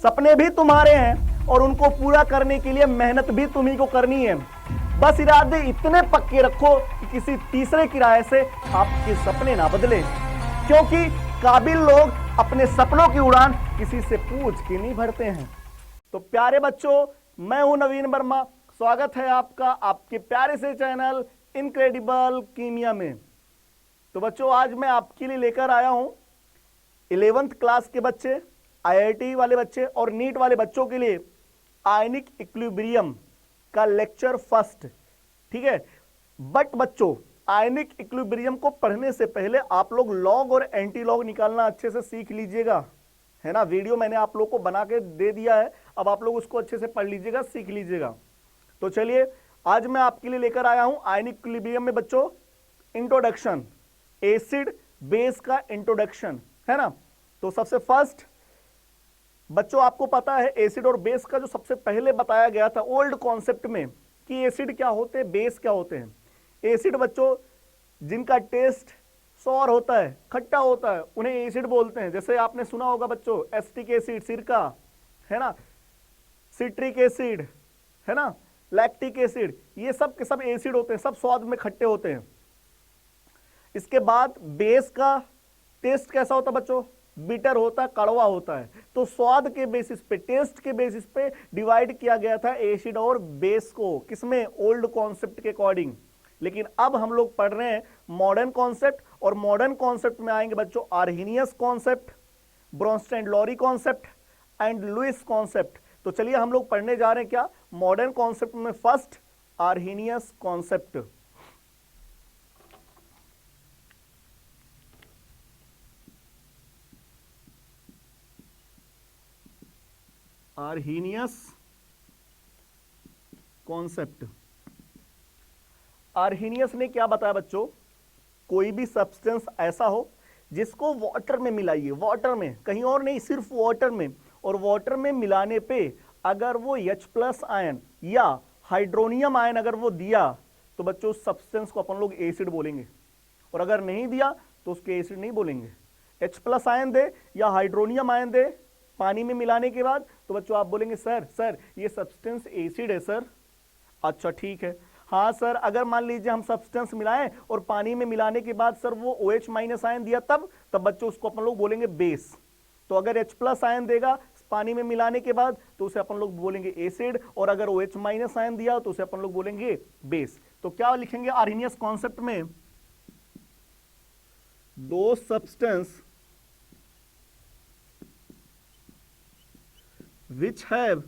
सपने भी तुम्हारे हैं और उनको पूरा करने के लिए मेहनत भी तुम्ही को करनी है। बस इरादे इतने पक्के रखो कि किसी तीसरे किराए से आपके सपने ना बदले, क्योंकि काबिल लोग अपने सपनों की उड़ान किसी से पूछ के नहीं भरते हैं। तो प्यारे बच्चों, मैं हूं नवीन वर्मा। स्वागत है आपका आपके प्यारे से चैनल इनक्रेडिबल कीमिया में। तो बच्चों, आज मैं आपके लिए लेकर आया हूं 11th क्लास के बच्चे, IIT वाले बच्चे और नीट वाले बच्चों के लिए आयनिक इक्विलिब्रियम का लेक्चर फर्स्ट। ठीक है, बट बच्चों, आयनिक इक्विलिब्रियम को पढ़ने से पहले आप लोग लॉग और एंटी लॉग निकालना अच्छे से सीख लीजिएगा, है ना। वीडियो मैंने आप लोग को बना के दे दिया है, अब आप लोग उसको अच्छे से पढ़ लीजिएगा, सीख लीजिएगा। तो चलिए, आज मैं आपके लिए लेकर आया हूं आयनिक इक्विलिब्रियम में बच्चों इंट्रोडक्शन, एसिड बेस का इंट्रोडक्शन, है ना। तो सबसे फर्स्ट बच्चों, आपको पता है एसिड और बेस का जो सबसे पहले बताया गया था ओल्ड कॉन्सेप्ट में कि एसिड क्या होते हैं, बेस क्या होते हैं। एसिड बच्चों जिनका टेस्ट सौर होता है, खट्टा होता है, उन्हें एसिड बोलते हैं। जैसे आपने सुना होगा बच्चों एसिटिक एसिड, सिरका, है ना, सिट्रिक एसिड, है ना, लैक्टिक एसिड, ये सब के सब एसिड होते हैं, सब स्वाद में खट्टे होते हैं। इसके बाद बेस का टेस्ट कैसा होता है बच्चों, बिटर होता है, कड़वा होता है। तो स्वाद के बेसिस पे, टेस्ट के बेसिस पे डिवाइड किया गया था एसिड और बेस को, किसमें, ओल्ड कॉन्सेप्ट के अकॉर्डिंग। लेकिन अब हम लोग पढ़ रहे हैं मॉडर्न कॉन्सेप्ट, और मॉडर्न कॉन्सेप्ट में आएंगे बच्चों Arrhenius concept, Bronsted Lowry concept and Lewis concept. तो चलिए हम लोग पढ़ने जा रहे हैं क्या, मॉडर्न कॉन्सेप्ट में first Arrhenius concept. Arrhenius concept. Arrhenius ने क्या बताया बच्चों, कोई भी सब्सटेंस ऐसा हो जिसको वाटर में मिलाइए, वाटर में, कहीं और नहीं, सिर्फ वाटर में, और वाटर में मिलाने पे अगर वो H+ आयन या हाइड्रोनियम आयन अगर वो दिया तो बच्चों उस सब्सटेंस को अपन लोग एसिड बोलेंगे, और अगर नहीं दिया तो उसके एसिड नहीं बोलेंगे। H+ आयन दे या हाइड्रोनियम आयन दे पानी में मिलाने के बाद, तो बच्चों आप बोलेंगे सर ये सब्सटेंस एसिड है सर। अच्छा ठीक है, हाँ सर, अगर मान लीजिए हम सब्सटेंस मिलाएं और पानी में मिलाने के बाद सर वो OH- आयन दिया, तब बच्चों उसको अपन लोग बोलेंगे बेस। तो अगर H+ आयन देगा पानी में मिलाने के बाद तो उसे अपन लोग बोलेंगे एसिड, और अगर OH- आयन दिया तो उसे अपन लोग बोलेंगे बेस। तो क्या लिखेंगे आर्हेनियस कॉन्सेप्ट में, दो substance which have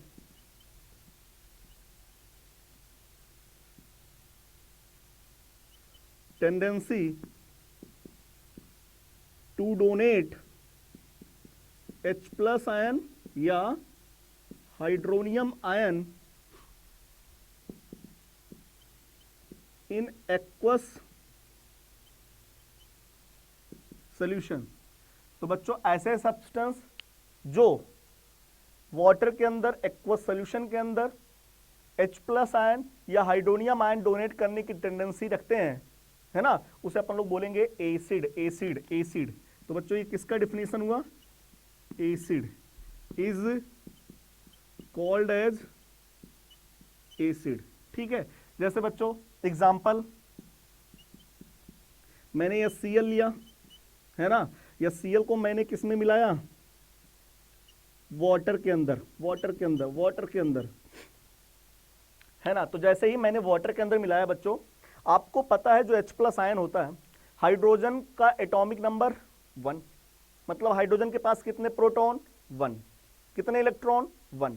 tendency to donate H+ ion या hydronium ion in aqueous solution. तो बच्चों ऐसे सब्सटेंस जो वाटर के अंदर, एक्वस सॉल्यूशन के अंदर H+ आयन या हाइड्रोनियम आयन डोनेट करने की टेंडेंसी रखते हैं, है ना, उसे अपन लोग बोलेंगे एसिड, एसिड, एसिड। तो बच्चों ये किसका डिफिनेशन हुआ, acid is called as acid. ठीक है, जैसे बच्चों एग्जांपल, मैंने यह Cl लिया, है ना, यह Cl को मैंने किस में मिलाया, वाटर के अंदर, वाटर के अंदर, वाटर के अंदर, है ना। तो जैसे ही मैंने वाटर के अंदर मिलाया बच्चों, आपको पता है जो H+ आयन होता है, हाइड्रोजन का एटॉमिक नंबर 1, मतलब हाइड्रोजन के पास कितने प्रोटॉन, 1, कितने इलेक्ट्रॉन, 1।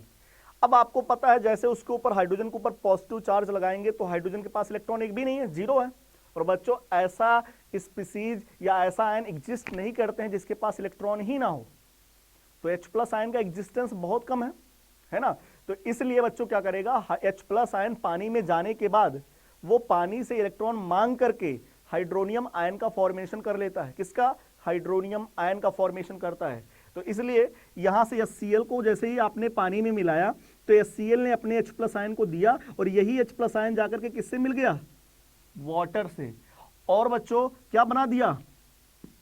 अब आपको पता है जैसे उसके ऊपर, हाइड्रोजन के ऊपर पॉजिटिव चार्ज लगाएंगे तो हाइड्रोजन के पास इलेक्ट्रॉन एक भी नहीं है, 0 है। और बच्चों ऐसा स्पीसीज या ऐसा आयन एग्जिस्ट नहीं करते हैं जिसके पास इलेक्ट्रॉन ही ना हो। तो H+ आयन का एग्जिस्टेंस बहुत कम है ना। तो इसलिए बच्चों क्या करेगा, H+ आयन पानी में जाने के बाद वो पानी से इलेक्ट्रॉन मांग करके हाइड्रोनियम आयन का फॉर्मेशन कर लेता है। किसका, हाइड्रोनियम आयन का फॉर्मेशन करता है। तो इसलिए यहां से HCl को जैसे ही आपने पानी में मिलाया तो HCl ने अपने H+ आयन को दिया, और यही H+ आयन जाकर के किससे मिल गया, वाटर से, और बच्चों क्या बना दिया,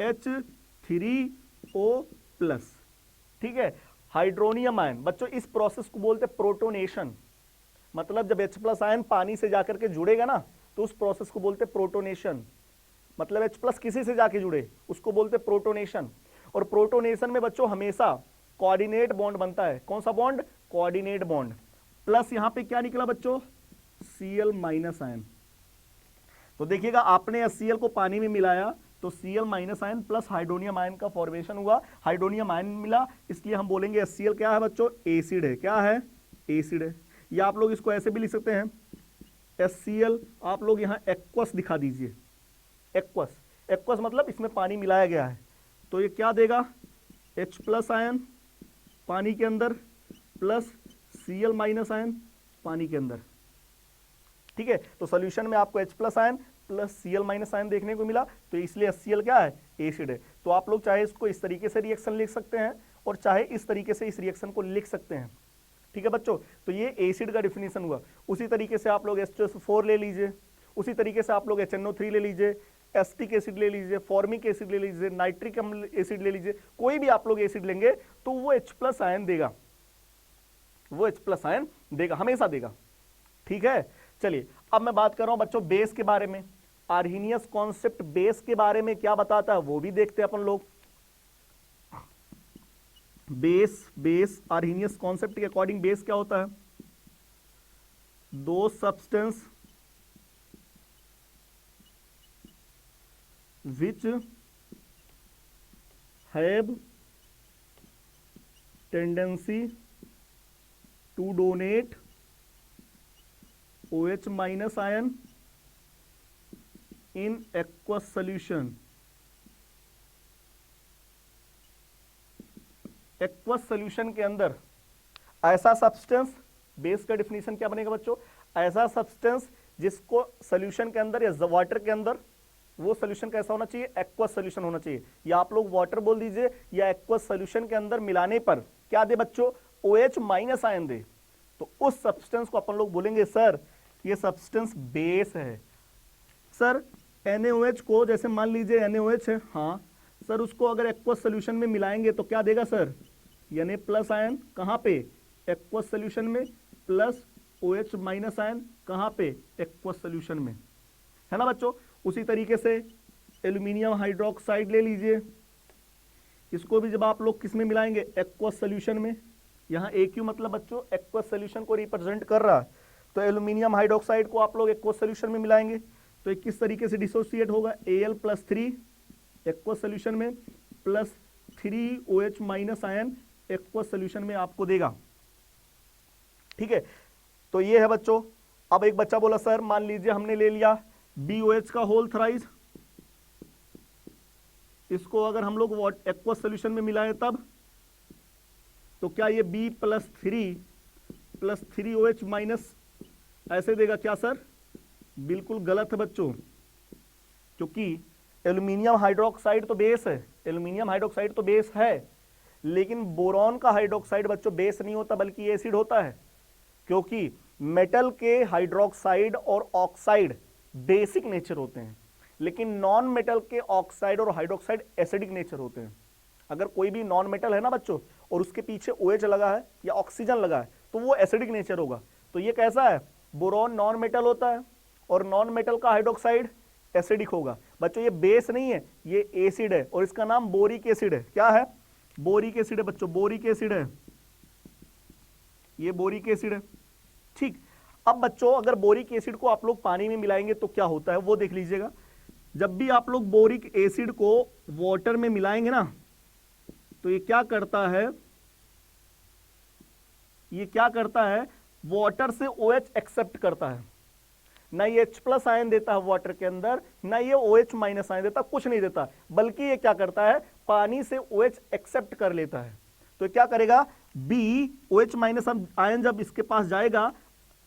H3O+। ठीक है, हाइड्रोनियम आयन, बच्चों इस प्रोसेस को बोलते हैं प्रोटोनेशन। मतलब जब H+ आयन पानी से जाकर के जुड़ेगा ना तो उस प्रोसेस को बोलते हैं प्रोटोनेशन। मतलब H+ किसी से जाके जुड़े उसको बोलते हैं प्रोटोनेशन। और प्रोटोनेशन में बच्चों हमेशा कोऑर्डिनेट बॉन्ड बनता है। कौन सा बॉन्ड? Coordinate bond. प्लस यहां पे क्या निकला बच्चों? Cl- ion. तो देखिएगा आपने HCl को पानी में मिलाया तो Cl- ion plus hydronium ion का फॉर्मेशन हुआ, हाइड्रोनियम आयन मिला, इसलिए हम बोलेंगे HCl क्या है बच्चों? एसिड है। क्या है? एसिड है। या आप लोग इसको ऐसे भी लिख सकते हैं HCl, आप लोग यहां एक्वस दिखा दीजिए। एक्वस, एक्वस मतलब इसमें पानी मिलाया गया है। तो ये क्या देगा? H+ आयन पानी के अंदर प्लस Cl- आयन पानी के अंदर। ठीक है, तो सॉल्यूशन में आपको H+ ion plus Cl- ion देखने को मिला, तो इसलिए HCl क्या है? एसिड है। तो आप लोग चाहे इसको इस तरीके से रिएक्शन लिख सकते हैं और चाहे इस तरीके से इस रिएक्शन को लिख सकते हैं। ठीक है बच्चों, तो ये एसिड का डिफिनीशन हुआ। उसी तरीके से आप लोग H2SO4 ले लीजिए, उसी तरीके से आप लोग HNO3 ले लीजिए, एसिटिक एसिड ले लीजिए, फॉर्मिक एसिड ले लीजिए, नाइट्रिक अम्ल एसिड ले लीजिए, कोई भी आप लोग एसिड लेंगे तो वो H+ आयन देगा, वो H+ आयन देगा, हमेशा देगा। ठीक है, चलिए अब मैं बात कर रहा हूं बच्चों बेस के बारे में। आर्हीनियस कॉन्सेप्ट बेस के बारे में क्या बताता है वो भी देखते हैं अपन लोग। बेस आर्हीनियस कॉन्सेप्ट के अकॉर्डिंग बेस क्या होता है? The substance which have tendency to donate OH- ion in aqueous solution. Aqueous solution के अंदर ऐसा सब्सटेंस, बेस का डिफिनीशन क्या बनेगा बच्चों? ऐसा सब्सटेंस जिसको सॉल्यूशन के अंदर या वाटर के अंदर, वो सॉल्यूशन कैसा होना चाहिए? एक्वस सॉल्यूशन होना चाहिए। या आप लोग वाटर बोल दीजिए, या एक्वस सॉल्यूशन के अंदर मिलाने पर क्या दे बच्चों? OH- आयन दे। तो उस सब्सटेंस को अपन लोग बोलेंगे सर ये सब्सटेंस बेस है। सर NaOH को, जैसे मान लीजिए NaOH है, हाँ सर, उसको अगर एक्वस सॉल्यूशन में मिलाएंगे तो क्या देगा सर? Na+ ion. कहां पे? एक्वस सॉल्यूशन में। प्लस OH- आयन कहां पे? एक्वस सॉल्यूशन में, है ना बच्चों। उसी तरीके से एल्यूमिनियम हाइड्रोक्साइड ले लीजिए, इसको भी जब आप लोग किस में मिलाएंगे? एक्वस सॉल्यूशन में। यहां AQ मतलब बच्चों एक्वस सॉल्यूशन को रिप्रेजेंट कर रहा है। तो एल्यूमिनियम हाइड्रोक्साइड को आप लोग एक्वस सॉल्यूशन में मिलाएंगे तो किस तरीके से डिसोसिएट होगा? Al+3 एक्वस सॉल्यूशन में plus 3 OH- ion aqueous solution में आपको देगा। ठीक है, तो ये है बच्चों। अब एक बच्चा बोला सर मान लीजिए हमने ले लिया BOH का होल थ्राइस, इसको अगर हम लोग एक्वस सॉल्यूशन में मिलाएं तब तो क्या ये B+3 OH- ऐसे देगा क्या सर? बिल्कुल गलत है बच्चों, क्योंकि एल्यूमिनियम हाइड्रोक्साइड तो बेस है, एल्यूमिनियम हाइड्रोक्साइड तो बेस है, लेकिन बोरॉन का हाइड्रोक्साइड बच्चों बेस नहीं होता बल्कि एसिड होता है। क्योंकि मेटल के हाइड्रोक्साइड और ऑक्साइड बेसिक नेचर होते हैं, लेकिन नॉन मेटल के ऑक्साइड और हाइड्रोक्साइड एसिडिक नेचर होते हैं। अगर कोई भी नॉन मेटल है ना बच्चों और उसके पीछे OH लगा है या ऑक्सीजन लगा है तो वो एसिडिक नेचर होगा। तो ये कैसा है? बोरॉन नॉन मेटल होता है और नॉन मेटल का हाइड्रोक्साइड एसिडिक होगा। बच्चों ये बेस नहीं है, ये एसिड है और इसका नाम बोरिक एसिड है। क्या है? बोरिक एसिड है बच्चों, बोरिक एसिड है, ये बोरिक एसिड है। ठीक, अब बच्चों अगर बोरिक एसिड को आप लोग पानी में मिलाएंगे तो क्या होता है वो देख लीजिएगा। जब भी आप लोग बोरिक एसिड को वाटर में मिलाएंगे ना तो ये क्या करता है? ये क्या करता है? वाटर से OH एक्सेप्ट करता है। ना ये H+ आयन देता है वाटर के अंदर, ना ये OH- आयन देता, कुछ नहीं देता, बल्कि ये क्या करता है? पानी से OH एक्सेप्ट कर लेता है। तो क्या करेगा? BOH- आयन जब इसके पास जाएगा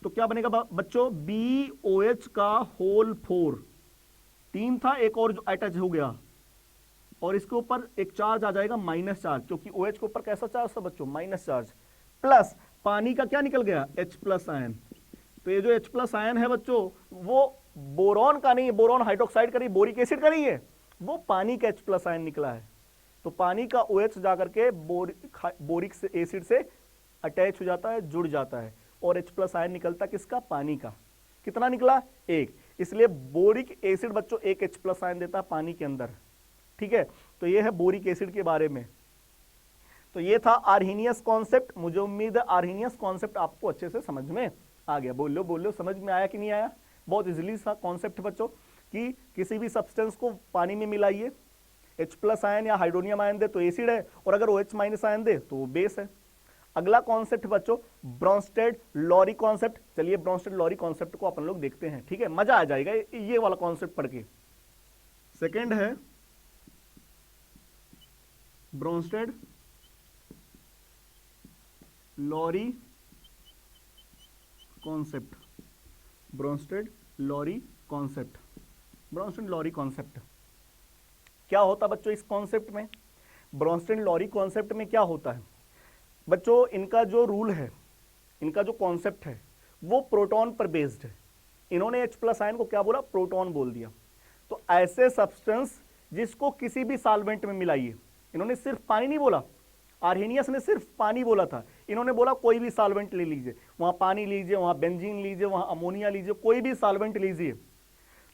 तो क्या बनेगा बच्चों? BOH का होल 4, 3 था, एक और अटैच हो गया और इसके ऊपर एक चार्ज आ जाएगा माइनस चार्ज, क्योंकि OH के ऊपर कैसा चार्ज था बच्चों? Minus charge. प्लस पानी का क्या निकल गया? H+ ion. तो ये जो H+ आयन है बच्चों वो बोरॉन का नहीं है, बोरॉन हाइड्रोक्साइड का नहीं, बोरिक एसिड का नहीं है, वो पानी का H+ आयन निकला है। तो पानी का OH जाकर के बोरिक एसिड से अटैच हो जाता है, जुड़ जाता है, और H+ आयन निकलता किसका? पानी का। कितना निकला? 1। इसलिए बोरिक एसिड बच्चों एक H+ आयन देता है पानी के अंदर। ठीक है, तो ये है बोरिक एसिड के बारे में। तो ये था आर्हीनियस कॉन्सेप्ट। मुझे उम्मीद है आर्हीनियस कॉन्सेप्ट आपको अच्छे से समझ में आ गया। बोलो बोलो, समझ में आया कि नहीं आया? बहुत इजीली सा कॉन्सेप्ट बच्चों कि किसी भी सब्सटेंस को पानी में मिलाइए, H+ आयन या हाइड्रोनियम आयन दे तो एसिड है, और अगर OH- आयन दे तो वो बेस है। अगला कॉन्सेप्ट बच्चों ब्रोंस्टेड लॉरी कॉन्सेप्ट। चलिए ब्रोंस्टेड लॉरी कॉन्सेप्ट को अपन लोग देखते हैं। ठीक है, मजा आ जाएगा ये वाला कॉन्सेप्ट पढ़ के। सेकेंड है Bronsted Lowry concept. Bronsted Lowry concept, Bronsted Lowry concept क्या होता बच्चों इस कॉन्सेप्ट में? ब्रोंस्टेड लॉरी कॉन्सेप्ट में क्या होता है बच्चों? इनका जो रूल है, इनका जो कॉन्सेप्ट है वो प्रोटॉन पर बेस्ड है। इन्होंने H+ आयन को क्या बोला? प्रोटॉन बोल दिया। तो ऐसे सब्सटेंस जिसको किसी भी सॉल्वेंट में मिलाइए, इन्होंने सिर्फ पानी नहीं बोला, आर्हीनियस ने सिर्फ पानी बोला था, इन्होंने बोला कोई भी सॉल्वेंट ले लीजिए, वहां पानी लीजिए, वहां बेंजीन लीजिए, वहां अमोनिया लीजिए, कोई भी सॉल्वेंट लीजिए।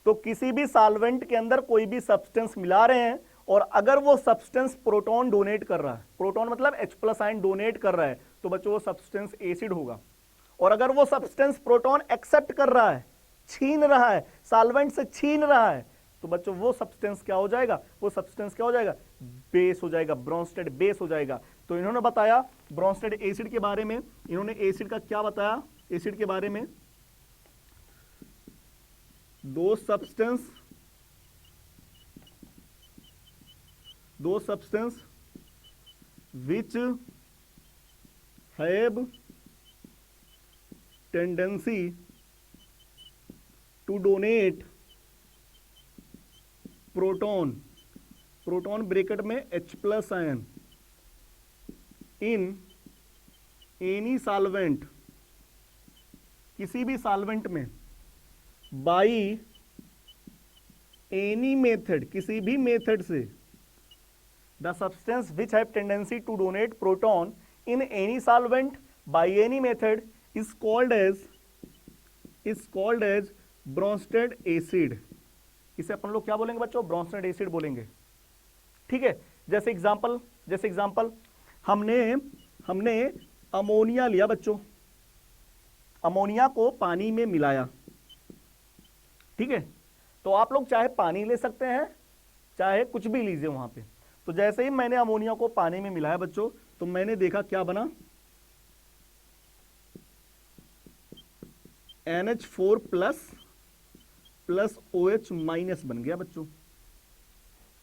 तो किसी भी सॉल्वेंट के अंदर कोई भी सब्सटेंस मिला रहे हैं, और अगर वो सब्सटेंस प्रोटॉन डोनेट कर रहा है, प्रोटॉन मतलब H+ आयन डोनेट कर रहा है, तो बच्चों वो सब्सटेंस एसिड होगा। और अगर वो सब्सटेंस प्रोटॉन एक्सेप्ट कर रहा है, छीन रहा है, सॉल्वेंट से छीन रहा है, तो बच्चों वो सब्सटेंस क्या हो जाएगा? वो सब्सटेंस क्या हो जाएगा? बेस हो जाएगा, ब्रोंस्टेड बेस हो जाएगा। तो इन्होंने बताया ब्रोंस्टेड एसिड के बारे में, इन्होंने एसिड का क्या बताया? एसिड के बारे में, दो substance which have tendency to donate proton bracket में H+ आयन इन एनी सॉल्वेंट, किसी भी सॉल्वेंट में, बाई एनी मेथड, किसी भी मेथड से, the substance which have tendency to donate proton in any solvent by any method is called as Bronsted acid. इसे अपन लोग क्या बोलेंगे बच्चों? ब्रोंस्टेड एसिड बोलेंगे। ठीक है, जैसे एग्जांपल हमने अमोनिया लिया बच्चों, अमोनिया को पानी में मिलाया। ठीक है, तो आप लोग चाहे पानी ले सकते हैं, चाहे कुछ भी लीजिए वहां पे। तो जैसे ही मैंने अमोनिया को पानी में मिलाया बच्चों, तो मैंने देखा क्या बना? NH4 प्लस OH माइनस बन गया बच्चों।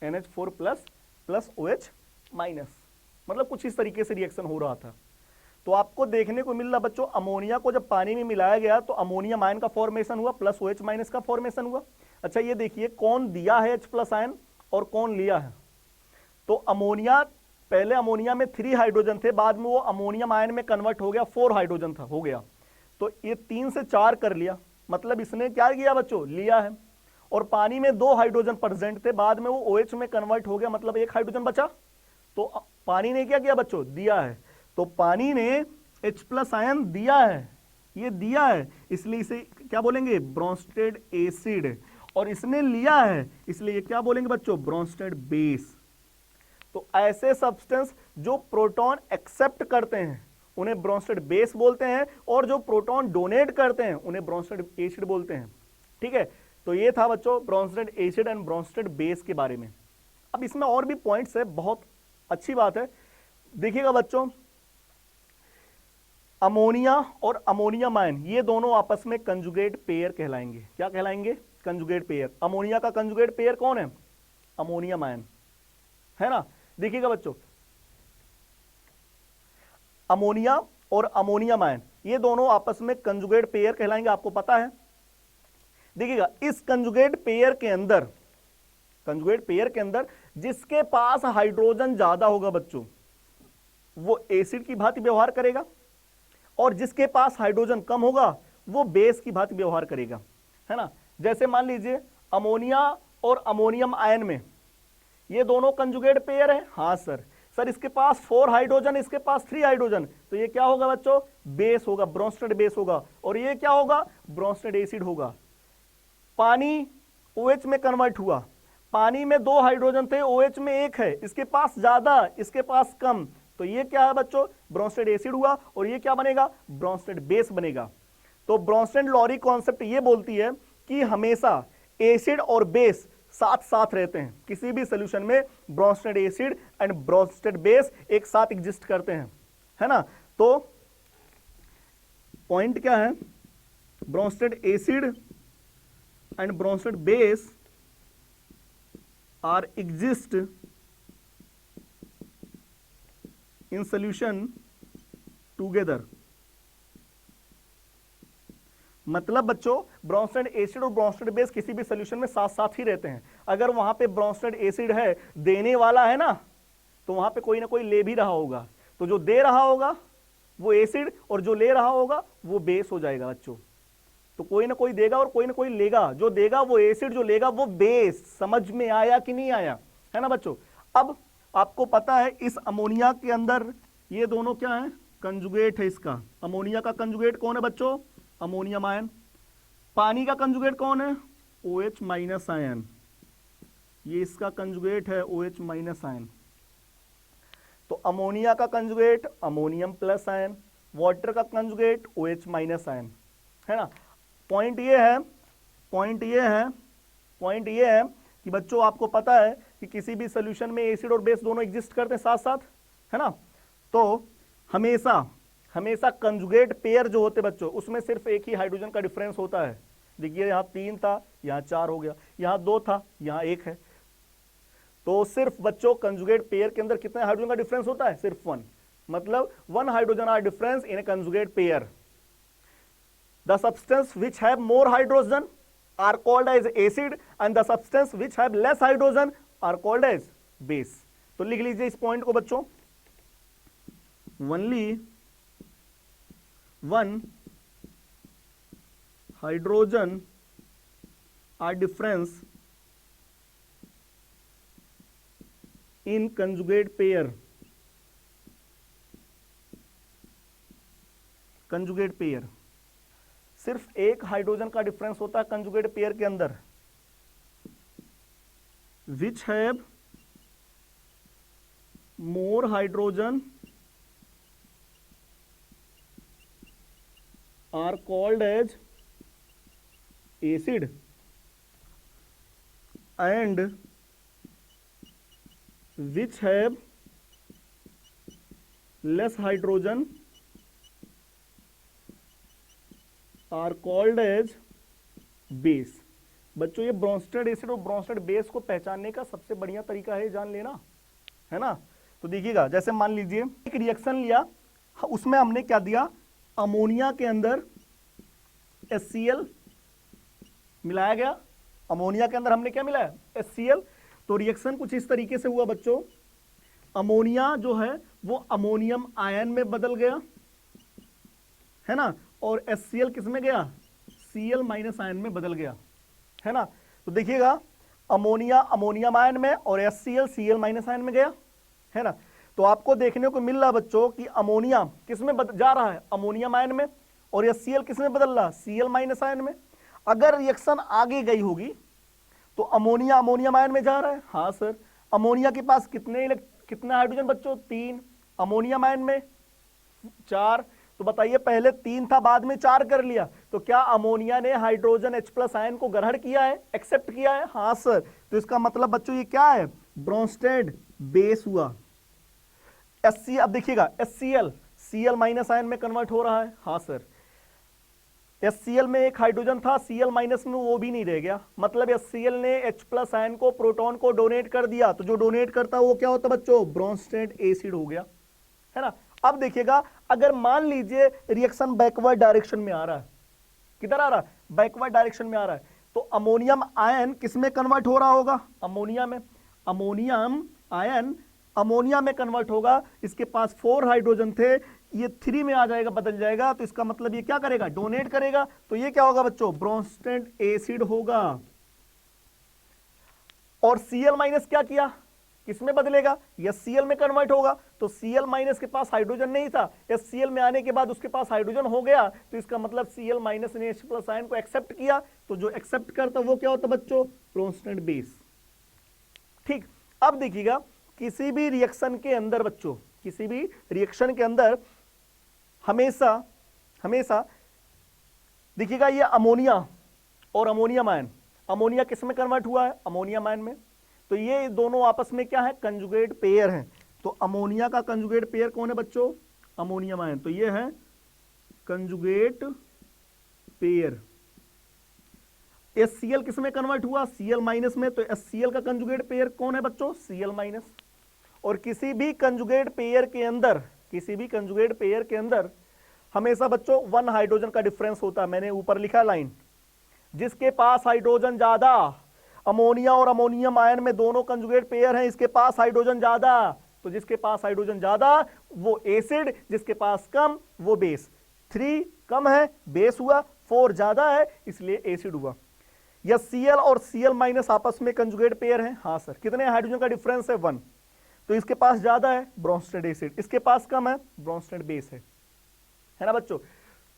NH4 प्लस OH माइनस, मतलब कुछ इस तरीके से रिएक्शन हो रहा था। तो आपको देखने को मिल रहा बच्चों, अमोनिया को जब पानी में मिलाया गया तो अमोनियम आयन का फॉर्मेशन हुआ, प्लस OH माइनस का फॉर्मेशन हुआ। अच्छा ये देखिए कौन दिया है H+ आयन और कौन लिया है। तो अमोनिया, पहले अमोनिया में 3 हाइड्रोजन थे, बाद में वो अमोनियम आयन में कन्वर्ट हो गया, 4 हाइड्रोजन था, हो गया। तो ये 3 से 4 कर लिया, मतलब इसने क्या किया बच्चों? लिया है। और पानी में 2 हाइड्रोजन प्रेजेंट थे, बाद में वो OH में कन्वर्ट हो गया, मतलब 1 हाइड्रोजन बचा। तो पानी ने क्या किया बच्चों? दिया है। तो पानी ने H+ आयन दिया है, ये दिया है, इसलिए इसे क्या बोलेंगे? Bronsted acid. और इसने लिया है, इसलिए ये क्या बोलेंगे बच्चों? Bronsted base. तो ऐसे सब्सटेंस जो प्रोटॉन एक्सेप्ट करते हैं उन्हें ब्रोंस्टेड बेस बोलते हैं, और जो प्रोटॉन डोनेट करते हैं उन्हें ब्रोंस्टेड एसिड बोलते हैं। ठीक है, तो ये था बच्चों Bronsted acid and Bronsted base के बारे में। अब इसमें और भी पॉइंट्स है, बहुत अच्छी बात है, देखिएगा बच्चों। अमोनिया और अमोनियम आयन ये दोनों आपस में कंजुगेट पेयर कहलाएंगे। क्या कहलाएंगे? Conjugate pair. अमोनिया का कंजुगेट पेयर कौन है? अमोनियम आयन, है ना। देखिएगा बच्चों, अमोनिया और अमोनियम आयन ये दोनों आपस में कंजुगेट पेयर कहलाएंगे, आपको पता है। देखिएगा इस कंजुगेट पेयर के अंदर जिसके पास हाइड्रोजन ज्यादा होगा बच्चों वो एसिड की भांति व्यवहार करेगा, और जिसके पास हाइड्रोजन कम होगा वो बेस की भांति व्यवहार करेगा, है ना। जैसे मान लीजिए अमोनिया और अमोनियम आयन में ये दोनों कंजुगेट पेयर है, हाँ सर। सर इसके पास 4 हाइड्रोजन, इसके पास 3 हाइड्रोजन, तो ये क्या होगा बच्चों, बेस होगा, ब्रोंस्टेड बेस होगा। और ये क्या होगा, ब्रोंस्टेड एसिड होगा। पानी OH में कन्वर्ट हुआ, पानी में 2 हाइड्रोजन थे, OH में 1 है, इसके पास ज्यादा, इसके पास कम, तो ये क्या है बच्चों, ब्रोंस्टेड एसिड हुआ। और ये क्या बनेगा, ब्रोंस्टेड बेस बनेगा। तो ब्रोंस्टेड लॉरी कॉन्सेप्ट ये बोलती है कि हमेशा एसिड और बेस साथ साथ रहते हैं, किसी भी सोल्यूशन में Bronsted acid and Bronsted base एक साथ एग्जिस्ट करते हैं, है ना। तो पॉइंट क्या है, Bronsted acid and Bronsted base are exist in solution together. मतलब बच्चों ब्रोंस्टेड एसिड और ब्रोंस्टेड बेस किसी भी सोल्यूशन में साथ साथ ही रहते हैं। अगर वहां पे ब्रोंस्टेड एसिड है, देने वाला है ना, तो वहां पे कोई ना कोई ले भी रहा होगा, तो जो दे रहा होगा वो एसिड और जो ले रहा होगा वो बेस हो जाएगा बच्चों। तो कोई ना कोई देगा और कोई ना कोई लेगा, जो देगा वो एसिड, जो लेगा वो बेस। समझ में आया कि नहीं आया, है ना बच्चों। अब आपको पता है इस अमोनिया के अंदर ये दोनों क्या है, कंजुगेट है। इसका अमोनिया का कंजुगेट कौन है बच्चों, अमोनियम आयन। पानी का कंजुगेट कौन है, OH माइनस आयन। ये इसका कंजुगेट है OH माइनस आयन। तो अमोनिया का conjugate ammonium plus ion, water का कंजुगेट OH माइनस आयन, है ना। पॉइंट ये है कि बच्चों आपको पता है कि किसी भी सोल्यूशन में एसिड और बेस दोनों एग्जिस्ट करते हैं साथ साथ, है ना। तो हमेशा कंजुगेट पेयर जो होते बच्चों, उसमें सिर्फ एक ही हाइड्रोजन का डिफरेंस होता है। देखिए यहाँ 3 था, यहाँ 4 हो गया, यहाँ 2 था, यहाँ 1 है। तो सिर्फ बच्चों कंजुगेट पेयर के अंदर कितने हाइड्रोजन का डिफरेंस होता है, सिर्फ 1। मतलब 1 hydrogen are difference in a conjugate pair. The substance which have more hydrogen are called as acid and the substance which have less hydrogen are called as base। तो लिख लीजिए इस पॉइंट को बच्चों, only 1 hydrogen are difference in conjugate pair। Conjugate pair सिर्फ एक hydrogen का difference होता है कंजुगेट पेयर के अंदर, which have more hydrogen are called as acid and which have less hydrogen are called as base. बच्चों ये ब्रोंस्टेड एसिड और ब्रोंस्टेड बेस को पहचानने का सबसे बढ़िया तरीका है जान लेना, है ना। तो देखिएगा, जैसे मान लीजिए एक रिएक्शन लिया, उसमें हमने क्या दिया, अमोनिया के अंदर HCl मिलाया गया। अमोनिया के अंदर हमने क्या मिलाया, HCl। तो रिएक्शन कुछ इस तरीके से हुआ बच्चों, अमोनिया जो है वो अमोनियम आयन में बदल गया, है ना, और HCl किस में गया, Cl माइनस आयन में बदल गया, है ना। तो देखिएगा अमोनिया अमोनियम आयन में और HCl Cl माइनस आयन में गया, है ना। तो आपको देखने को मिल रहा बच्चों कि अमोनिया किस में जा रहा है, अमोनियम आयन में, और HCl किस में बदल रहा, Cl माइनस आयन में। अगर रिएक्शन आगे गई होगी तो अमोनिया अमोनियम आयन में जा रहा है, हाँ सर। अमोनिया के पास कितने हाइड्रोजन बच्चों, 3, अमोनियम आयन में 4। तो बताइए पहले 3 था, बाद में 4 कर लिया, तो क्या अमोनिया ने हाइड्रोजन H+ आयन को ग्रहण किया है, एक्सेप्ट किया है, हाँ सर। तो इसका मतलब बच्चों ये क्या है, ब्रोंस्टेड बेस हुआ। अब देखिएगा HCl Cl माइनस आयन में कन्वर्ट हो रहा है, हाँ सर। HCl में एक हाइड्रोजन था, Cl माइनस में वो भी नहीं रह गया, मतलब HCl ने H+ आयन को, प्रोटॉन को डोनेट कर दिया। तो जो डोनेट करता है वो क्या होता है बच्चों, ब्रोंस्टेड एसिड हो गया, है ना। अब देखिएगा, अगर मान लीजिए रिएक्शन बैकवर्ड डायरेक्शन में आ रहा है, किधर आ रहा है, बैकवर्ड डायरेक्शन में आ रहा है, तो अमोनियम आयन किस में कन्वर्ट हो रहा होगा, अमोनिया में। अमोनियम आयन अमोनिया में कन्वर्ट होगा, इसके पास 4 हाइड्रोजन थे, ये 3 में आ जाएगा, बदल जाएगा। तो इसका मतलब ये क्या करेगा, डोनेट करेगा। तो ये क्या होगा बच्चों, ब्रोंस्टेड एसिड होगा। और Cl माइनस क्या किया, किसमें बदलेगा, HCl में कन्वर्ट होगा। तो Cl माइनस के पास हाइड्रोजन नहीं था, HCl में आने के बाद उसके पास हाइड्रोजन हो गया, तो इसका मतलब Cl माइनस ने H प्लस आयन को एक्सेप्ट किया, तो जो एक्सेप्ट करता वो क्या होता बच्चों, ब्रोंस्टेड बेस। ठीक, अब देखिएगा किसी भी रिएक्शन के अंदर बच्चों, किसी भी रिएक्शन के अंदर हमेशा हमेशा देखिएगा ये अमोनिया और अमोनियम आयन, अमोनिया किस में कन्वर्ट हुआ है, अमोनियम आयन में। तो ये दोनों आपस में क्या है, कंजुगेट पेयर हैं। तो अमोनिया का कंजुगेट पेयर कौन है बच्चों, अमोनियम आयन। तो ये है कंजुगेट पेयर। HCl किस में कन्वर्ट हुआ, Cl माइनस में। तो HCl का कंजुगेट पेयर कौन है बच्चों, Cl माइनस। और किसी भी कंजुगेट पेयर के अंदर, किसी भी कंजुगेट पेयर के अंदर हमेशा बच्चों 1 हाइड्रोजन का डिफरेंस होता है। मैंने ऊपर लिखा लाइन, जिसके पास हाइड्रोजन ज्यादा, अमोनिया और अमोनियम आयन में दोनों कंजुगेट पेयर हैं, इसके पास हाइड्रोजन ज्यादा, तो जिसके पास हाइड्रोजन ज्यादा वो एसिड, जिसके पास कम वो बेस। 3 कम है बेस हुआ, 4 ज्यादा है इसलिए एसिड हुआ। या Cl और Cl माइनस आपस में कंजुगेट पेयर हैं, हाँ सर। कितने हाइड्रोजन का डिफरेंस है, 1। तो इसके पास ज्यादा है ब्रोंस्टेड एसिड, इसके पास कम है ब्रोंस्टेड बेस है ना बच्चों।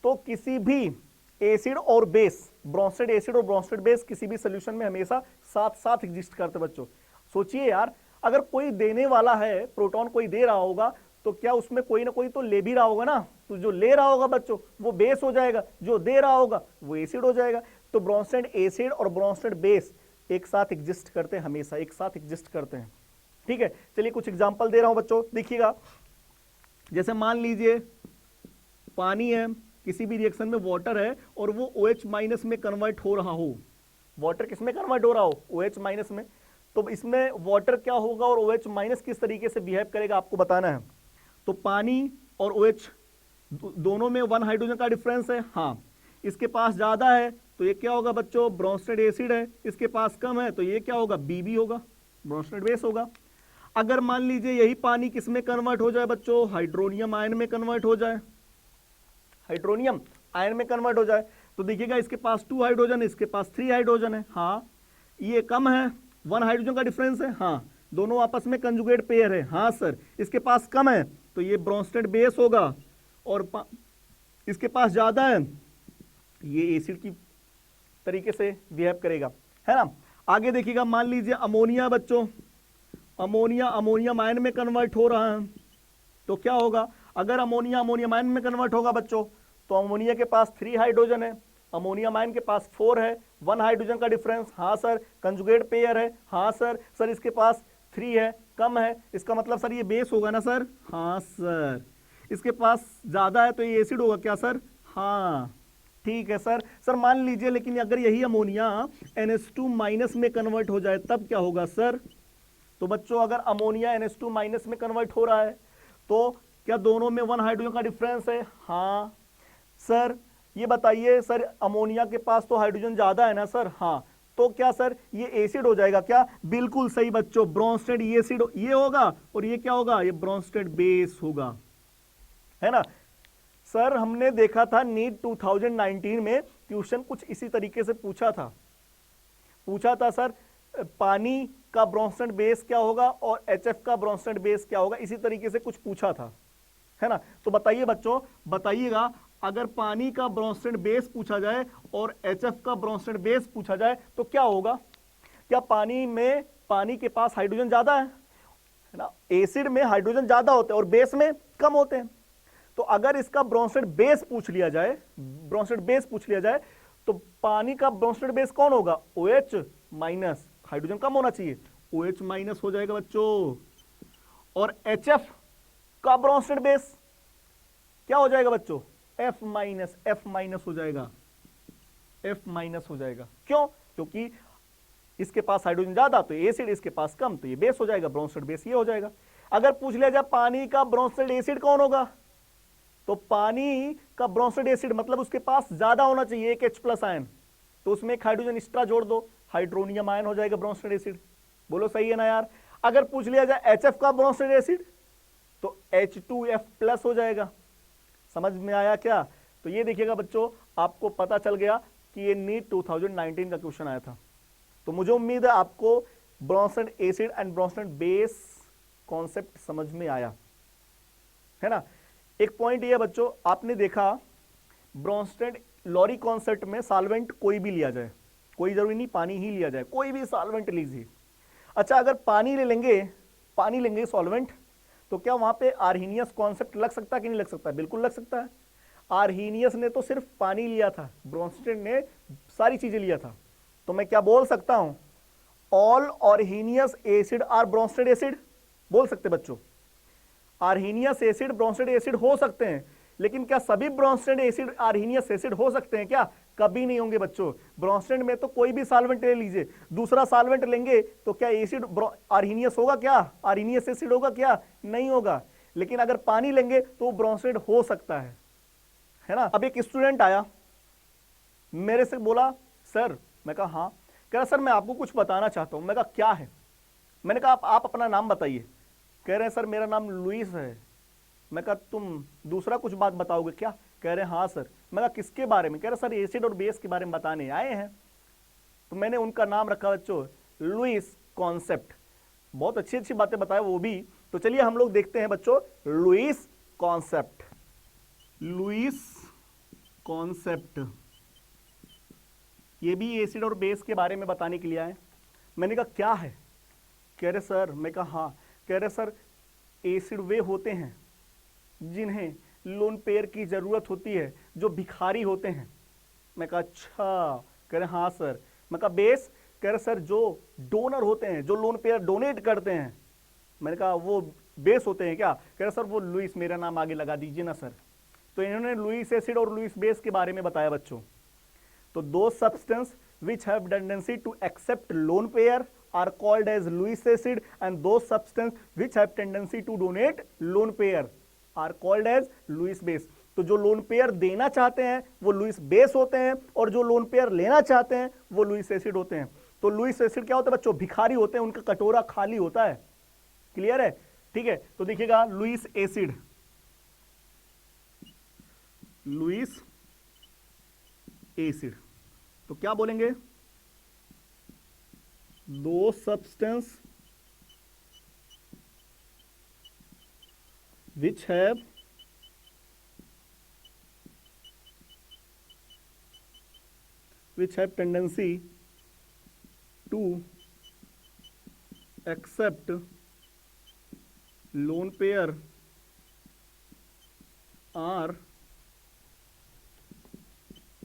तो किसी भी एसिड और बेस, ब्रोंस्टेड एसिड और ब्रोंस्टेड बेस किसी भी सोल्यूशन में हमेशा साथ साथ एग्जिस्ट करते बच्चों। सोचिए यार, अगर कोई देने वाला है, प्रोटॉन कोई दे रहा होगा, तो क्या उसमें कोई ना कोई तो ले भी रहा होगा ना। तो जो ले रहा होगा बच्चों वो बेस हो जाएगा, जो दे रहा होगा वो एसिड हो जाएगा। तो ब्रोंस्टेड एसिड और ब्रोंस्टेड बेस एक साथ एग्जिस्ट करते हैं, हमेशा एक साथ एग्जिस्ट करते हैं। ठीक है, चलिए कुछ एग्जाम्पल दे रहा हूं बच्चों, देखिएगा। जैसे मान लीजिए पानी है, किसी भी रिएक्शन में वाटर है और वो OH माइनस में कन्वर्ट हो रहा हो। वाटर किस में कन्वर्ट हो रहा हो, OH माइनस में। तो इसमें वाटर क्या होगा और OH माइनस किस तरीके से बिहेव करेगा आपको बताना है। तो पानी और OH दोनों में 1 हाइड्रोजन का डिफरेंस है, हाँ। इसके पास ज्यादा है तो ये क्या होगा बच्चों, ब्रोंस्टेड एसिड है। इसके पास कम है तो ये क्या होगा, BB होगा, ब्रोंस्टेड बेस होगा। अगर मान लीजिए यही पानी किस में कन्वर्ट हो जाए बच्चों, हाइड्रोनियम आयन में कन्वर्ट हो जाए, हाइड्रोनियम आयन में कन्वर्ट हो जाए, तो देखिएगा इसके पास 2 हाइड्रोजन है, इसके पास 3 हाइड्रोजन है, हाँ। ये कम है, 1 हाइड्रोजन का डिफरेंस है, हाँ। दोनों आपस में कंजुगेट पेयर है, हाँ सर। इसके पास कम है तो ये ब्रोंस्टेड बेस होगा, और इसके पास ज्यादा है, ये एसिड की तरीके से बिहेव करेगा, है ना। आगे देखिएगा, मान लीजिए अमोनिया बच्चों, अमोनिया अमोनियम आयन में कन्वर्ट हो रहा है, तो क्या होगा, अगर अमोनिया अमोनियम आयन में कन्वर्ट होगा बच्चों, तो अमोनिया के पास 3 हाइड्रोजन है, अमोनियम आयन के पास 4 है, 1 हाइड्रोजन का डिफरेंस, हाँ सर। कंजुगेट पेयर है, हाँ सर। सर इसके पास 3 है, कम है, इसका मतलब सर ये बेस होगा ना सर, हाँ सर। इसके पास ज्यादा है तो ये एसिड होगा क्या सर, हाँ ठीक है सर। सर मान लीजिए लेकिन अगर यही अमोनिया NH2 माइनस में कन्वर्ट हो जाए तब क्या होगा सर। तो बच्चों अगर अमोनिया NH2 माइनस में कन्वर्ट हो रहा है तो क्या दोनों में 1 हाइड्रोजन का डिफरेंस है, हाँ सर। ये बताइए सर, अमोनिया के पास तो हाइड्रोजन ज्यादा है ना सर, हाँ। तो क्या सर ये एसिड हो जाएगा क्या, बिल्कुल सही बच्चों, ब्रोंस्टेड एसिड ये होगा, और ये क्या होगा, ये ब्रोंस्टेड बेस होगा, है ना। सर हमने देखा था नीट 2019 में क्वेश्चन कुछ इसी तरीके से पूछा था सर, पानी का ब्रोंस्टेड बेस क्या होगा और HF का ब्रोंस्टेड बेस क्या होगा, इसी तरीके से कुछ पूछा था, है ना। तो बताइए बच्चों, बताइएगा, अगर पानी का ब्रोंस्टेड बेस पूछा जाए और HF का ब्रोंस्टेड बेस पूछा जाए तो क्या होगा। क्या पानी के पास हाइड्रोजन ज्यादा है ना, एसिड में हाइड्रोजन ज्यादा होते हैं और बेस में कम होते हैं। तो अगर इसका ब्रोंस्टेड बेस पूछ लिया जाए, तो पानी का ब्रोंस्टेड बेस कौन होगा, OH माइनस, हाइड्रोजन कम होना चाहिए, OH माइनस हो जाएगा बच्चों। और HF का ब्रोंस्टेड बेस क्या हो जाएगा बच्चों, F माइनस हो जाएगा, F माइनस हो जाएगा। क्यों, क्योंकि इसके पास हाइड्रोजन ज्यादा तो एसिड, इसके पास कम तो ये बेस हो जाएगा, ब्रोंस्टेड बेस ये हो जाएगा। अगर पूछ लिया जाए पानी का ब्रोंस्टेड एसिड कौन होगा, तो पानी का ब्रोंस्टेड एसिड मतलब उसके पास ज्यादा होना चाहिए, एक H प्लस आयन, तो उसमें एक हाइड्रोजन एक्स्ट्रा जोड़ दो, हाइड्रोनियम आयन हो जाएगा ब्रोंस्टेड एसिड। बोलो सही है ना यार। अगर पूछ लिया जाए HF का ब्रोंस्टेड एसिड तो H2F प्लस हो जाएगा। समझ में आया क्या। तो ये देखिएगा बच्चों, आपको पता चल गया कि ये नीट 2019 का क्वेश्चन आया था। तो मुझे उम्मीद है आपको Bronsted acid and Bronsted base concept समझ में आया है ना। एक पॉइंट ये बच्चों, आपने देखा ब्रोंस्टेड लॉरी कॉन्सेप्ट में सॉल्वेंट कोई भी लिया जाए, कोई जरूरी नहीं पानी ही लिया जाए, कोई भी सॉल्वेंट लीजिए। अच्छा, अगर पानी ले लेंगे, पानी लेंगे सॉल्वेंट, तो क्या वहां पे आर्हीनियस कॉन्सेप्ट लग सकता है कि नहीं लग सकता? बिल्कुल लग सकता है। आर्हीनियस ने तो सिर्फ पानी लिया था, ब्रोंस्टेड ने सारी चीजें लिया था। तो मैं क्या बोल सकता हूं? All Arrhenius acid are Bronsted acid बोल सकते बच्चों। आर्हीनियस एसिड ब्रोंस्टेड एसिड हो सकते हैं, लेकिन क्या सभी ब्रोंस्टेड एसिड आर्हीनियस एसिड हो सकते हैं क्या? कभी नहीं होंगे बच्चों। ब्रोंस्टेड में तो कोई भी सॉल्वेंट ले लीजिए, दूसरा सॉल्वेंट लेंगे तो क्या एसिड आर्हीनियस होगा? क्या आर्हीनियस एसिड होगा? क्या नहीं होगा। लेकिन अगर पानी लेंगे तो ब्रोंस्टेड हो सकता है ना। अब एक स्टूडेंट आया मेरे से, बोला सर, मैं कहा हाँ, कह रहा सर मैं आपको कुछ बताना चाहता हूं। मैं कहा क्या है? मैंने कहा आप अपना नाम बताइए। कह रहे हैं सर मेरा नाम लुइस है। मैं कहा तुम दूसरा कुछ बात बताओगे क्या? कह रहे हैं हाँ सर। मैं कहा किसके बारे में? कह रहे सर एसिड और बेस के बारे में बताने आए हैं। तो मैंने उनका नाम रखा बच्चों लुइस कॉन्सेप्ट। बहुत अच्छी अच्छी बातें बताए वो भी। तो चलिए हम लोग देखते हैं बच्चों लुइस कॉन्सेप्ट। लुइस कॉन्सेप्ट ये भी एसिड और बेस के बारे में बताने के लिए आए। मैंने कहा क्या है? कह रहे सर, मैं कहा हाँ। कह रहे सर एसिड वे होते हैं जिन्हें लोन पेयर की जरूरत होती है, जो भिखारी होते हैं। मैं कहा अच्छा। कह रहे हाँ सर। मैं कहा बेस? कह रहे सर जो डोनर होते हैं, जो लोन पेयर डोनेट करते हैं। मैंने कहा वो बेस होते हैं क्या? कह रहे सर वो लुइस, मेरा नाम आगे लगा दीजिए ना सर। तो इन्होंने लुइस एसिड और लुइस बेस के बारे में बताया बच्चों। तो दो substance which have tendency to accept lone pair are called as Lewis acid, and those substance which have tendency to donate lone pair are called as Lewis base। तो जो लोन पेयर देना चाहते हैं वो लुइस बेस होते हैं, और जो लोन पेयर लेना चाहते हैं वो लुइस एसिड होते हैं। तो लुइस एसिड क्या होता है बच्चों? भिखारी होते हैं, उनका कटोरा खाली होता है। क्लियर है? ठीक है। तो देखिएगा लुइस एसिड, लुइस एसिड, तो क्या बोलेंगे? दो substance which have tendency to accept lone pair are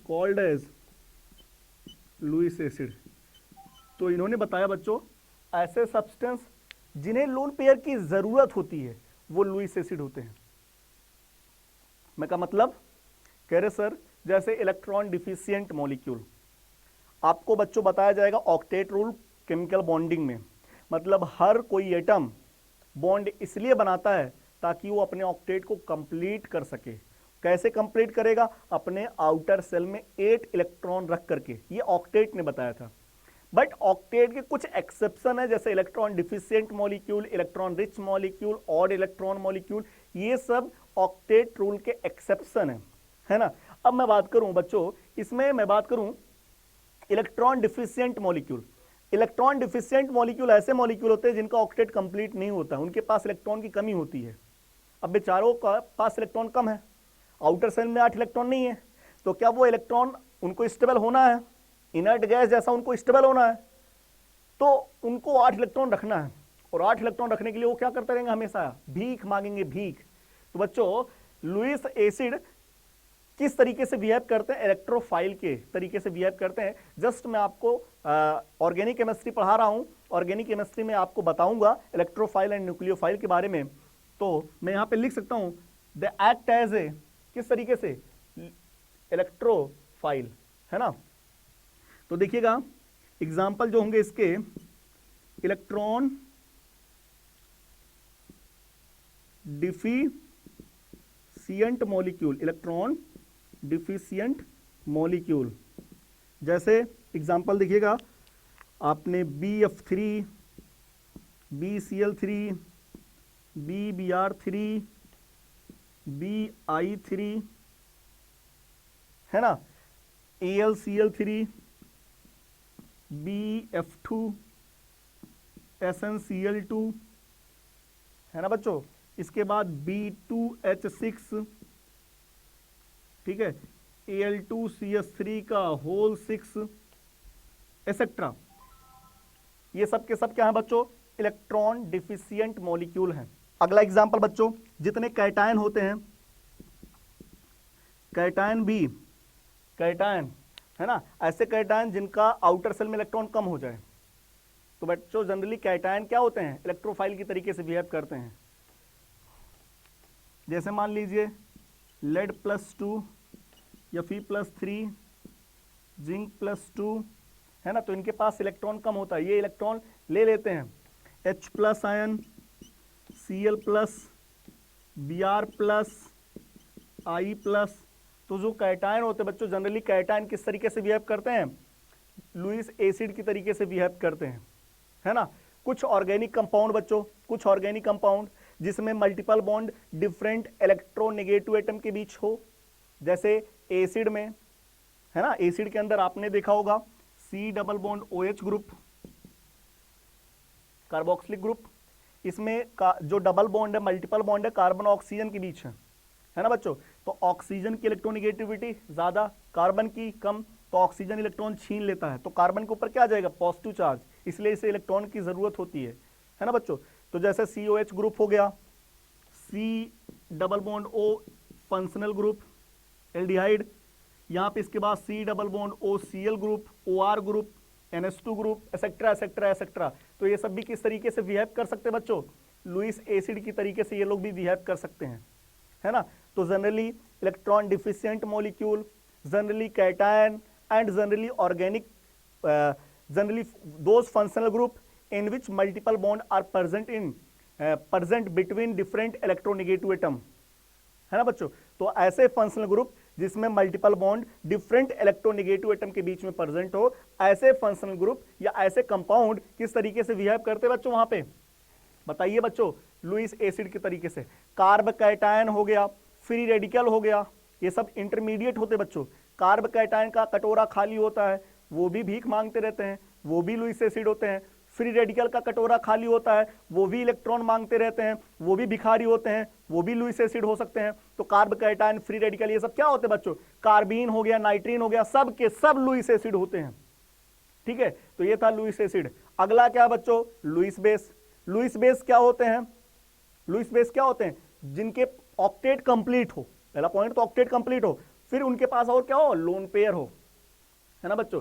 called as Lewis acid. तो इन्होंने बताया बच्चों ऐसे सब्सटेंस जिन्हें लोन पेयर की जरूरत होती है वो लुइस एसिड होते हैं। मैं का मतलब? कह रहे सर जैसे इलेक्ट्रॉन डिफिशिएंट मॉलिक्यूल, आपको बच्चों बताया जाएगा ऑक्टेट रूल केमिकल बॉन्डिंग में। मतलब हर कोई एटम बॉन्ड इसलिए बनाता है ताकि वो अपने ऑक्टेट को कंप्लीट कर सके। कैसे कंप्लीट करेगा? अपने आउटर सेल में 8 इलेक्ट्रॉन रख करके। ये ऑक्टेट ने बताया था। बट ऑक्टेट के कुछ एक्सेप्शन है, जैसे electron deficient molecule, electron rich molecule, odd electron molecule, ये सब ऑक्टेट रूल के एक्सेप्शन है ना। अब मैं बात करूं बच्चों, इसमें मैं बात करूं electron deficient molecule. Electron deficient molecule ऐसे मॉलिक्यूल होते हैं जिनका ऑक्टेट कंप्लीट नहीं होता, उनके पास इलेक्ट्रॉन की कमी होती है। अब बेचारों का पास इलेक्ट्रॉन कम है, आउटर सेल में 8 इलेक्ट्रॉन नहीं है, तो क्या वो इलेक्ट्रॉन उनको स्टेबल होना है, इनर्ट गैस जैसा उनको स्टेबल होना है, तो उनको 8 इलेक्ट्रॉन रखना है। और 8 इलेक्ट्रॉन रखने के लिए वो क्या करते रहेंगे? हमेशा भीख मांगेंगे, भीख। तो बच्चों लुइस एसिड किस तरीके से बिहेव करते हैं? इलेक्ट्रोफाइल के तरीके से बिहेव करते हैं। जस्ट मैं आपको ऑर्गेनिक केमिस्ट्री पढ़ा रहा हूं, ऑर्गेनिक केमिस्ट्री में आपको बताऊंगा इलेक्ट्रोफाइल एंड न्यूक्लियोफाइल के बारे में। तो मैं यहां पे लिख सकता हूं द एक्ट एज ए, किस तरीके से? इलेक्ट्रोफाइल, है ना। तो देखिएगा एग्जाम्पल जो होंगे इसके, electron deficient molecule, electron deficient molecule, जैसे एग्जाम्पल देखिएगा आपने BF3, BCl3, BBr3, BI3, है ना, AlCl3, BF2, SnCl2 है ना बच्चों, इसके बाद B2H6, ठीक है, Al2CS3 का होल 6 एसेट्रा। ये सब के सब क्या है बच्चों, इलेक्ट्रॉन डिफिशिएंट मॉलिक्यूल हैं। अगला एग्जांपल बच्चों, जितने कैटायन होते हैं, कैटायन भी, कैटायन है ना, ऐसे कैटायन जिनका आउटर सेल में इलेक्ट्रॉन कम हो जाए, तो बच्चों जनरली कैटायन क्या होते हैं, इलेक्ट्रोफाइल की तरीके से बिहेव करते हैं। जैसे मान लीजिए lead+2 या Fe+3, Zinc+2 है ना, तो इनके पास इलेक्ट्रॉन कम होता है, ये इलेक्ट्रॉन ले लेते हैं। H+ ion, Cl+, Br+, I+, तो जो कैटायन होते हैं बच्चों, जनरली कैटायन किस तरीके से बिहेव करते हैं, लुईस एसिड की तरीके से बिहेव करते हैं, है ना। कुछ ऑर्गेनिक कंपाउंड बच्चों, कुछ ऑर्गेनिक कंपाउंड जिसमें multiple bond different electronegative atom के बीच हो, जैसे एसिड में, है ना, एसिड के अंदर आपने देखा होगा C+OH ग्रुप, कार्बोक्सिलिक ग्रुप, इसमें जो डबल बॉन्ड है, मल्टीपल बॉन्ड है, कार्बन ऑक्सीजन के बीच है ना बच्चों। तो ऑक्सीजन की इलेक्ट्रोनेगेटिविटी ज्यादा, कार्बन की कम, तो ऑक्सीजन इलेक्ट्रॉन छीन लेता है, तो कार्बन के ऊपर क्या आ जाएगा, पॉजिटिव चार्ज, इसलिए इसे इलेक्ट्रॉन की जरूरत होती है ना बच्चों। तो जैसे COH ग्रुप हो गया, C+O फंक्शनल ग्रुप, एल्डिहाइड, यहाँ पे इसके बाद C+OCl group, OR group, NH2 group, etcetera etcetera etcetera. तो ये सब भी किस तरीके से बिहेव कर सकते हैं बच्चों, लुईस एसिड की तरीके से ये लोग भी बिहेव कर सकते हैं, है ना। तो generally electron deficient molecule, generally cation and generally organic, generally those functional group in which multiple bond are present between different electronegative atom, है ना बच्चों। तो ऐसे फंक्शनल ग्रुप जिसमें multiple bond different electronegative atom के बीच में प्रेजेंट हो, ऐसे फंक्शनल ग्रुप या ऐसे कंपाउंड किस तरीके से बिहेव करते हैं बच्चों, वहां पे बताइए बच्चों, लुईस एसिड के तरीके से। कार्ब कैटायन हो गया, फ्री रेडिकल हो गया, ये सब इंटरमीडिएट होते बच्चों। कार्ब कैटायन का कटोरा खाली होता है, वो भी भीख मांगते रहते हैं, वो भी लुईस एसिड होते हैं। फ्री रेडिकल का कटोरा खाली होता है, वो भी इलेक्ट्रॉन मांगते रहते हैं, वो भी भिखारी होते हैं, वो भी लुईस एसिड हो सकते हैं। तो कार्ब कैटायन, फ्री रेडिकल, ये सब क्या होते हैं बच्चों, कार्बीन हो गया, नाइट्रीन हो गया, सब के सब लुईस एसिड होते हैं, ठीक है। तो ये था लुईस एसिड। अगला क्या बच्चों, लुईस बेस। लुईस बेस क्या होते हैं, लुईस बेस क्या होते हैं, जिनके ऑक्टेट कंप्लीट हो, पहला पॉइंट तो ऑक्टेट कंप्लीट हो, फिर उनके पास और क्या हो, लोन पेयर हो, है ना बच्चों।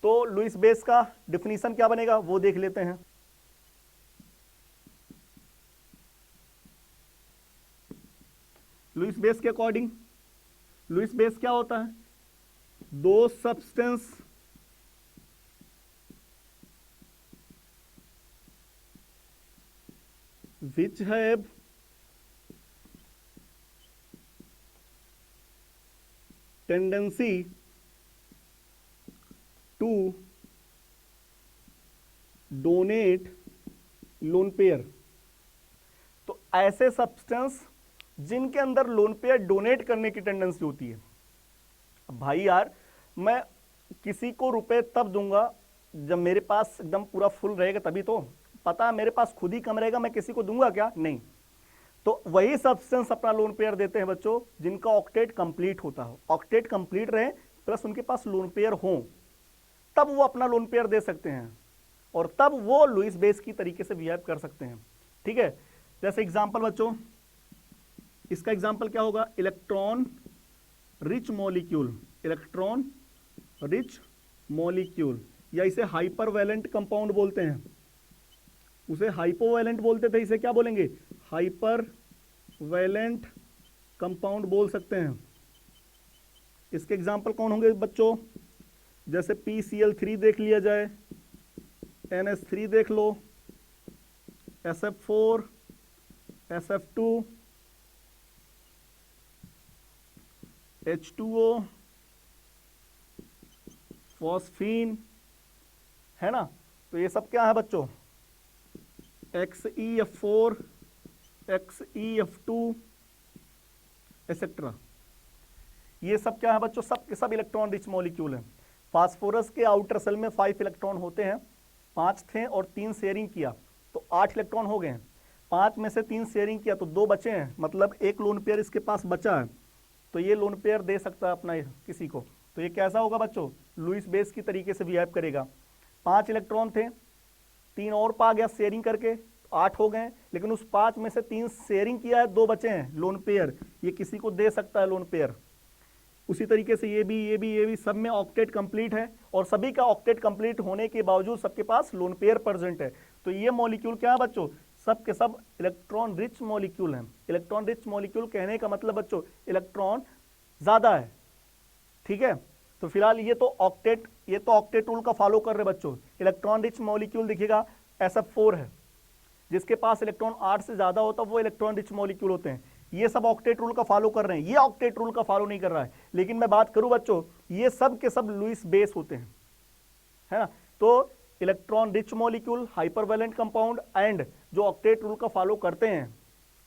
तो लुईस बेस का डिफिनीशन क्या बनेगा वो देख लेते हैं। लुईस बेस के अकॉर्डिंग, लुईस बेस क्या होता है, the substance which have tendency to donate lone pair. तो ऐसे सब्सटेंस जिनके अंदर लोन पेयर डोनेट करने की टेंडेंसी होती है। भाई यार, मैं किसी को रुपए तब दूंगा जब मेरे पास एकदम पूरा फुल रहेगा, तभी तो, पता है मेरे पास खुद ही कम रहेगा, मैं किसी को दूंगा क्या, नहीं। तो वही सब्सटेंस अपना लोन पेयर देते हैं बच्चों जिनका ऑक्टेट कंप्लीट होता हो, ऑक्टेट कंप्लीट रहे प्लस उनके पास लोन पेयर हो, तब वो अपना लोन पेयर दे सकते हैं और तब वो लुईस बेस की तरीके से बिहेव कर सकते हैं, ठीक है। जैसे एग्जांपल बच्चों, इसका एग्जांपल क्या होगा, electron rich molecule, electron rich molecule, या इसे हाइपरवैलेंट कंपाउंड बोलते हैं, उसे हाइपोवैलेंट बोलते थे, इसे क्या बोलेंगे, हाइपरवैलेंट कंपाउंड बोल सकते हैं। इसके एग्जांपल कौन होंगे बच्चों, जैसे PCl3 देख लिया जाए, NH3 देख लो, SF4, SF2, H2O, फॉस्फीन, है ना। तो ये सब क्या है बच्चों, XeF4, XeF2 एसेट्रा, ये सब क्या है बच्चों, सब के सब इलेक्ट्रॉन रिच मॉलिक्यूल हैं। फास्फोरस के आउटर सेल में 5 इलेक्ट्रॉन होते हैं, 5 थे और 3 शेयरिंग किया, तो 8 इलेक्ट्रॉन हो गए हैं। 5 में से 3 शेयरिंग किया तो 2 बचे हैं, मतलब एक लोन पेयर इसके पास बचा है, तो ये लोन पेयर दे सकता है अपना किसी को। तो ये कैसा होगा बच्चों, लुईस बेस की तरीके से बिहेव करेगा। 5 इलेक्ट्रॉन थे, 3 और पा गया शेयरिंग करके, 8 हो गए, लेकिन उस 5 में से 3 शेयरिंग किया है, 2 बचे हैं लोन पेयर, ये किसी को दे सकता है लोन पेयर। उसी तरीके से ये भी सब में ऑक्टेट कंप्लीट है, और सभी का ऑक्टेट कंप्लीट होने के बावजूद सबके पास लोन पेयर प्रेजेंट है। तो ये मॉलिक्यूल क्या है बच्चों, सब के सब इलेक्ट्रॉन रिच मॉलिक्यूल हैं। इलेक्ट्रॉन रिच मॉलिक्यूल कहने का मतलब बच्चों इलेक्ट्रॉन ज्यादा है, ठीक है। तो फिलहाल ये तो ऑक्टेट रूल का फॉलो कर रहे बच्चों। इलेक्ट्रॉन रिच मॉलिक्यूल देखिएगा SF4 है, जिसके पास इलेक्ट्रॉन 8 से ज्यादा होता है वो इलेक्ट्रॉन रिच मॉलिक्यूल होते हैं। ये सब ऑक्टेट रूल का फॉलो कर रहे हैं, ये ऑक्टेट रूल का फॉलो नहीं कर रहा है। लेकिन मैं बात करूं बच्चों, ये सब के सब लुईस बेस होते हैं, है ना। तो electron rich molecule, hypervalent compound and जो ऑक्टेट रूल का फॉलो करते हैं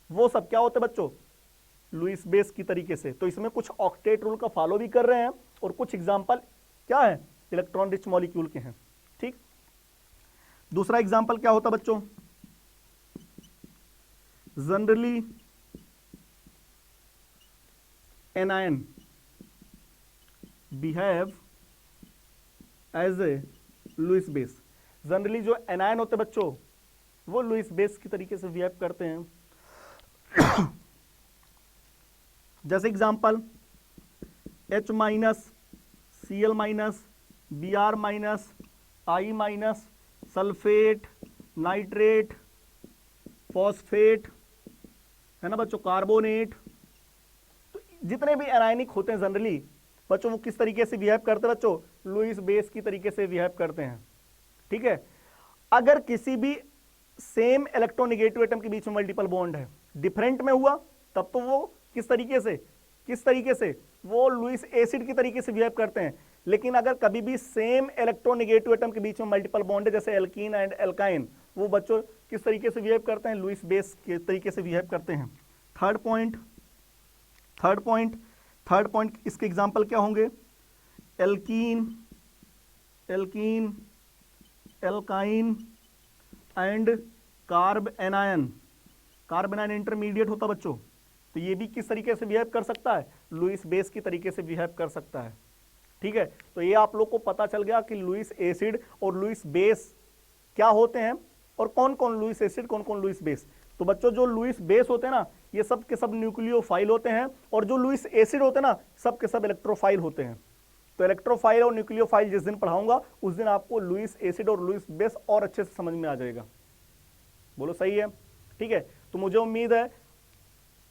वो सब क्या होते हैं बच्चों, लुईस बेस की तरीके से। तो इसमें कुछ ऑक्टेट रूल का फॉलो भी कर रहे हैं और कुछ एग्जांपल क्या है, इलेक्ट्रॉन रिच मॉलिक्यूल के हैं, ठीक। दूसरा एग्जांपल क्या होता बच्चों, generally anion behave as a Lewis base. जनरली जो एनायन होते बच्चों वो लुईस बेस की तरीके से बिहेव करते हैं। जैसे example H minus, Cl minus, Br minus, I minus, sulphate, nitrate, phosphate, है ना बच्चों, कार्बोनेट। जितने भी एनायनिक होते हैं जनरली बच्चों वो किस तरीके से बिहेव करते हैं बच्चों, लुईस बेस की तरीके से बिहेव करते हैं, ठीक है। अगर किसी भी सेम इलेक्ट्रोनेगेटिव एटम के बीच में मल्टीपल बॉन्ड है, डिफरेंट में हुआ, तब तो वो किस तरीके से वो लुईस एसिड की तरीके से बिहेव करते हैं। लेकिन अगर कभी भी सेम इलेक्ट्रोनेगेटिव एटम के बीच में मल्टीपल बॉन्ड है, जैसे एल्कीन एंड एल्काइन, वो बच्चों किस तरीके से बिहेव करते हैं, लुईस बेस के तरीके से बिहेव करते हैं। थर्ड पॉइंट इसके एग्जाम्पल क्या होंगे, alkene, alkyne and carb anion intermediate होता बच्चों, तो ये भी किस तरीके से बिहेव कर सकता है, लुईस बेस की तरीके से बिहेव कर सकता है, ठीक है। तो ये आप लोग को पता चल गया कि लुईस एसिड और लुईस बेस क्या होते हैं और कौन कौन लुईस एसिड, कौन कौन लुईस बेस। तो बच्चों जो लुईस बेस होते हैं ना, ये सब के सब न्यूक्लियोफाइल होते हैं, और जो लुईस एसिड होते हैं ना, सब के सब इलेक्ट्रोफाइल होते हैं। तो इलेक्ट्रोफाइल और न्यूक्लियोफाइल जिस दिन पढ़ाऊंगा उस दिन आपको लुईस एसिड और लुईस बेस और अच्छे से समझ में आ जाएगा। बोलो सही है, ठीक है। तो मुझे उम्मीद है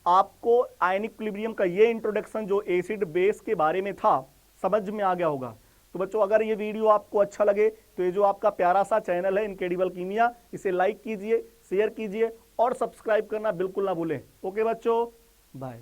आपको आयनिक इक्विलिब्रियम का ये इंट्रोडक्शन जो एसिड बेस के बारे में था समझ में आ गया होगा। तो बच्चों अगर ये वीडियो आपको अच्छा लगे तो ये जो आपका प्यारा सा चैनल है इनक्रेडिबल कीमिया, इसे लाइक कीजिए, शेयर कीजिए और सब्सक्राइब करना बिल्कुल ना भूलें। ओके बच्चों, बाय।